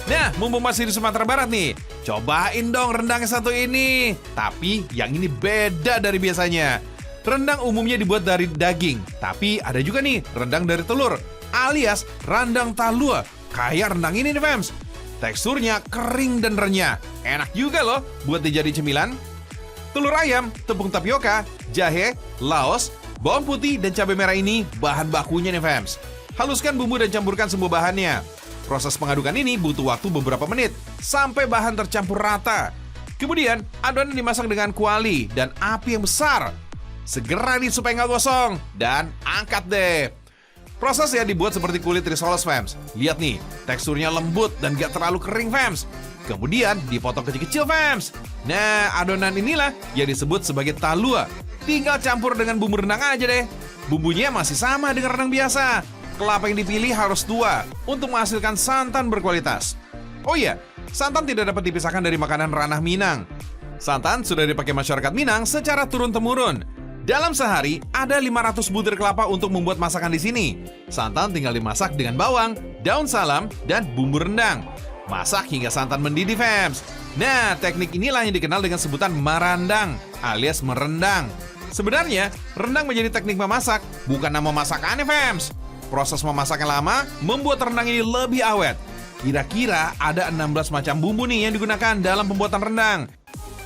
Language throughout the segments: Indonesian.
Nah, mumpung masih di Sumatera Barat nih, cobain dong rendang yang satu ini. Tapi yang ini beda dari biasanya. Rendang umumnya dibuat dari daging, tapi ada juga nih rendang dari telur, alias rendang talua. Kayak rendang ini nih, Fems. Teksturnya kering dan renyah. Enak juga loh buat dijadi cemilan. Telur ayam, tepung tapioka, jahe, laos, bawang putih, dan cabai merah ini bahan bakunya nih, Fems. Haluskan bumbu dan campurkan semua bahannya. Proses pengadukan ini butuh waktu beberapa menit sampai bahan tercampur rata. Kemudian, adonan dimasak dengan kuali dan api yang besar. Segera nih supaya nggak gosong dan angkat deh. Prosesnya dibuat seperti kulit risoles, Fems. Lihat nih, teksturnya lembut dan gak terlalu kering, Fems. Kemudian dipotong kecil-kecil, Fems. Nah, adonan inilah yang disebut sebagai talua. Tinggal campur dengan bumbu rendang aja deh. Bumbunya masih sama dengan rendang biasa. Kelapa yang dipilih harus tua untuk menghasilkan santan berkualitas. Oh iya, santan tidak dapat dipisahkan dari makanan ranah Minang. Santan sudah dipakai masyarakat Minang secara turun-temurun. Dalam sehari, ada 500 butir kelapa untuk membuat masakan di sini. Santan tinggal dimasak dengan bawang, daun salam, dan bumbu rendang. Masak hingga santan mendidih, Fems. Nah, teknik inilah yang dikenal dengan sebutan marandang, alias merendang. Sebenarnya, rendang menjadi teknik memasak, bukan nama masakannya, Fems. Proses memasak yang lama membuat rendang ini lebih awet. Kira-kira ada 16 macam bumbu nih yang digunakan dalam pembuatan rendang.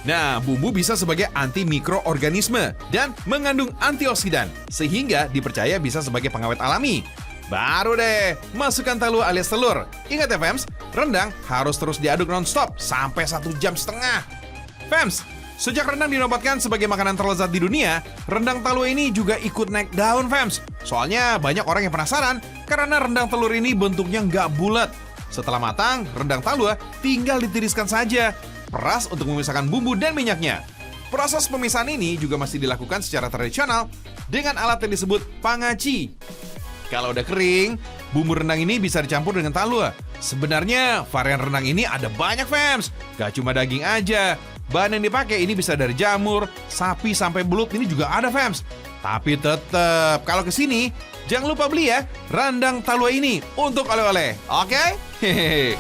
Nah, bumbu bisa sebagai anti mikroorganisme dan mengandung antioksidan, sehingga dipercaya bisa sebagai pengawet alami. Baru deh, masukkan talua alias telur. Ingat ya, Fems, rendang harus terus diaduk non-stop sampai 1,5 jam. Fems, sejak rendang dinobatkan sebagai makanan terlezat di dunia, rendang talua ini juga ikut naik daun, Fems. Soalnya banyak orang yang penasaran karena rendang telur ini bentuknya nggak bulat. Setelah matang, rendang talua tinggal ditiriskan saja. Peras untuk memisahkan bumbu dan minyaknya. Proses pemisahan ini juga masih dilakukan secara tradisional dengan alat yang disebut pangaci. Kalau udah kering, bumbu rendang ini bisa dicampur dengan talua. Sebenarnya varian rendang ini ada banyak, Fems. Gak cuma daging aja. Bahan yang dipakai ini bisa dari jamur, sapi sampai belut ini juga ada, Fems. Tapi tetap kalau kesini jangan lupa beli ya rendang talua ini untuk oleh-oleh. Oke? Hehehe.